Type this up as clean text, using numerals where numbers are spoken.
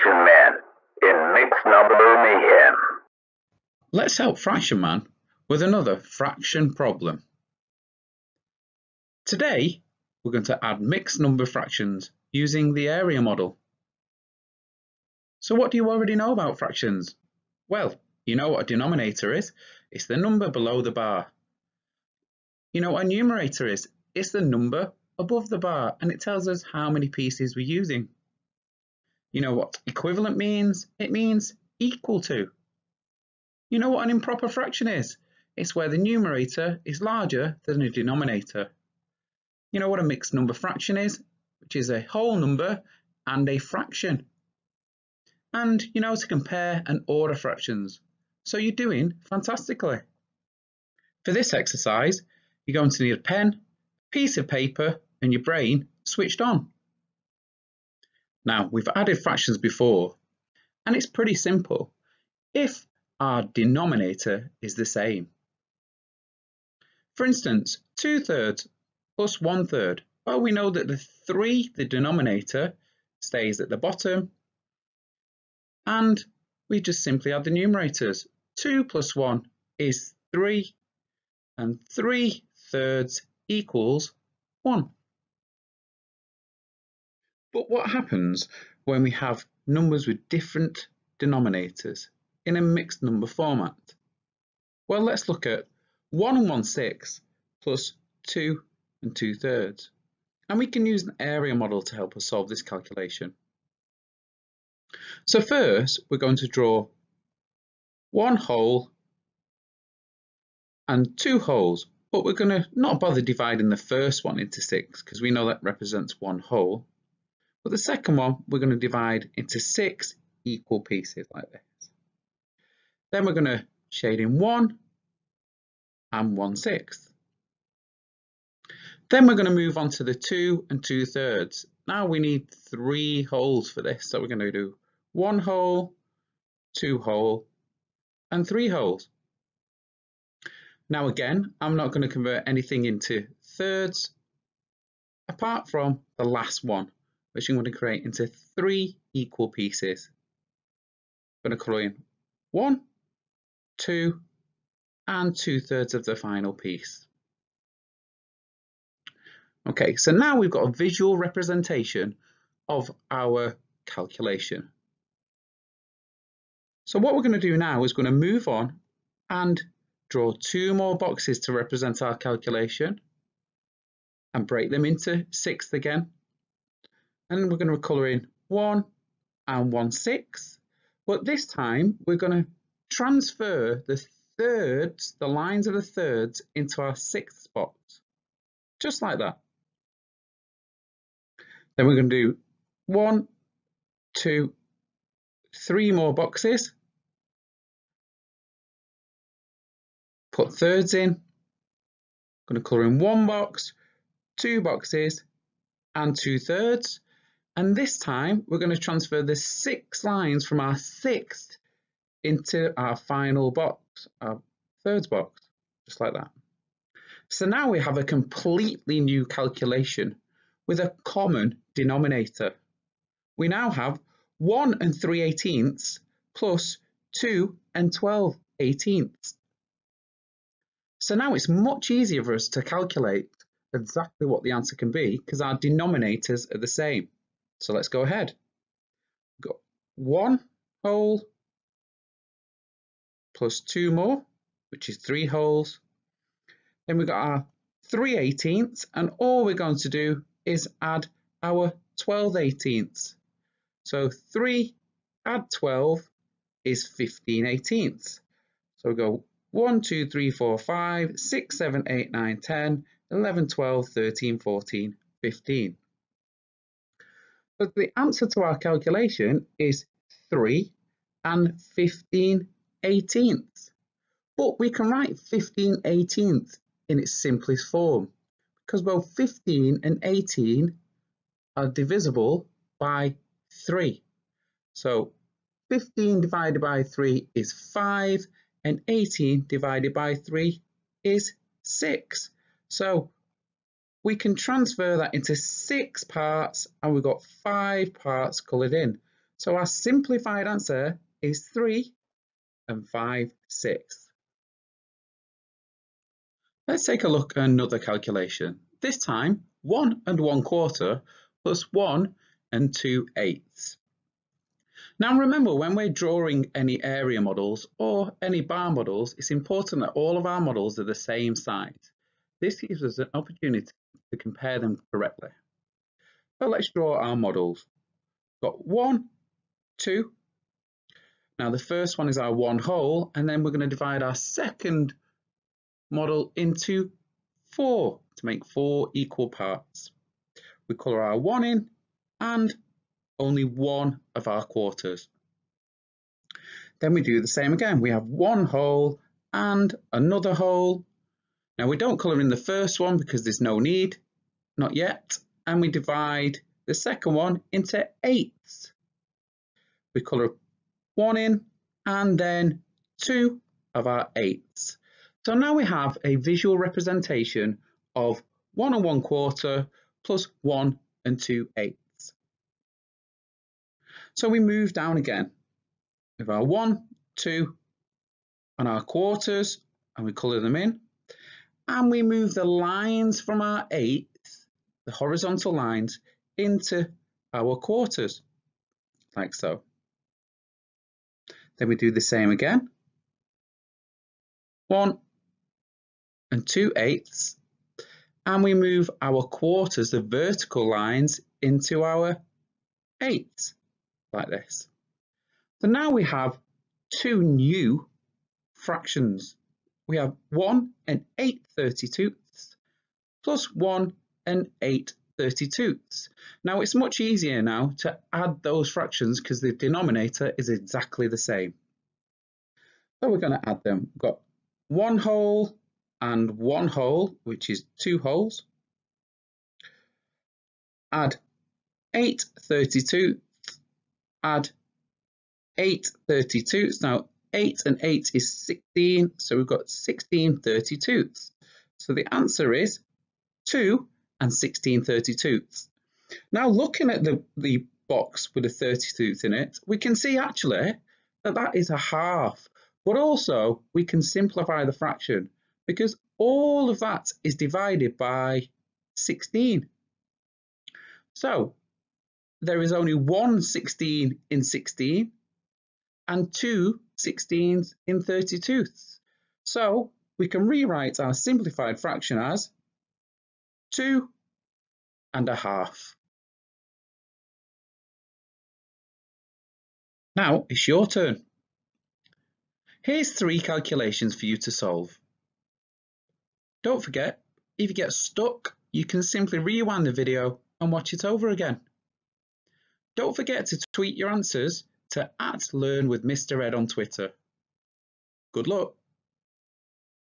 Fraction Man in Mixed Number Mayhem. Let's help Fraction Man with another fraction problem. Today, we're going to add mixed number fractions using the area model. So what do you already know about fractions? Well, you know what a denominator is. It's the number below the bar. You know what a numerator is. It's the number above the bar, and it tells us how many pieces we're using. You know what equivalent means? It means equal to. You know what an improper fraction is? It's where the numerator is larger than the denominator. You know what a mixed number fraction is, which is a whole number and a fraction. And you know to compare and order fractions. So you're doing fantastically. For this exercise, you're going to need a pen, a piece of paper, and your brain switched on. Now, we've added fractions before, and it's pretty simple if our denominator is the same. For instance, 2/3 plus 1/3. Well, we know that the denominator, stays at the bottom, and we just simply add the numerators. 2 plus 1 is 3, and 3/3 equals 1. But what happens when we have numbers with different denominators in a mixed number format? Well, let's look at 1 1/6 plus 2 2/3. And we can use an area model to help us solve this calculation. So first, we're going to draw one hole and two holes, but we're going to not bother dividing the first one into 6 because we know that represents one hole. But the second one, we're going to divide into 6 equal pieces like this. Then we're going to shade in 1 and 1/6. Then we're going to move on to the 2 2/3. Now we need 3 holes for this. So we're going to do 1 hole, 2 hole, and 3 holes. Now again, I'm not going to convert anything into thirds apart from the last one, which I'm going to create into 3 equal pieces. I'm going to colour in 1, 2, and 2/3 of the final piece. Okay, so now we've got a visual representation of our calculation. So what we're going to do now is going to move on and draw 2 more boxes to represent our calculation and break them into 6 again. And we're going to colour in 1 and 1/6, but this time we're going to transfer the thirds, the lines of the thirds, into our 6th box, just like that. Then we're going to do 1, 2, 3 more boxes, put thirds in, I'm going to colour in 1 box, 2 boxes, and 2/3. And this time we're going to transfer the 6 lines from our 6th into our final box, our thirds box, just like that. So now we have a completely new calculation with a common denominator. We now have 1 3/18 plus 2 12/18. So now it's much easier for us to calculate exactly what the answer can be because our denominators are the same. So let's go ahead. We've got 1 hole plus 2 more, which is 3 holes. Then we've got our 3/18, and all we're going to do is add our 12/18. So 3 add 12 is 15/18. So we go 1, 2, 3, 4, 5, 6, 7, 8, 9, 10, 11, 12, 13, 14, 15. But the answer to our calculation is 3 and 15/18. But we can write 15/18 in its simplest form because both 15 and 18 are divisible by 3. So 15 divided by 3 is 5 and 18 divided by 3 is 6. So we can transfer that into 6 parts and we've got 5 parts coloured in. So our simplified answer is 3 5/6. Let's take a look at another calculation. This time 1 1/4 plus 1 2/8. Now remember, when we're drawing any area models or any bar models, it's important that all of our models are the same size. This gives us an opportunity to compare them correctly. So let's draw our models. Got 1, 2. Now the first one is our 1 whole, and then we're going to divide our second model into 4 to make 4 equal parts. We colour our 1 in and only one of our quarters. Then we do the same again. We have 1 whole and another whole. Now we don't colour in the first one because there's no need, not yet, and we divide the second one into 8ths. We colour 1 in and then 2 of our 8ths. So now we have a visual representation of 1 1/4 plus 1 2/8. So we move down again with our 1, 2 on our quarters, and we colour them in, and we move the lines from our 8ths, the horizontal lines, into our quarters, like so. Then we do the same again, 1 2/8, and we move our quarters, the vertical lines, into our 8ths, like this. So now we have 2 new fractions. We have 1 8/32 plus 1 8/32. Now it's much easier now to add those fractions because the denominator is exactly the same. So we're going to add them. We've got 1 whole and 1 whole, which is 2 wholes. Add 8/32, add 8/32. Now 8 and 8 is 16, so we've got 16/32. So the answer is 2 16/32. Now looking at the box with a 32 in it, we can see actually that is a half, but also we can simplify the fraction because all of that is divided by 16. So there is only 1 16 in 16 and 2 16s in 32. So we can rewrite our simplified fraction as 2 1/2. Now it's your turn. Here's 3 calculations for you to solve. Don't forget, if you get stuck, you can simply rewind the video and watch it over again. Don't forget to tweet your answers to @LearnWithMrEd on Twitter. Good luck!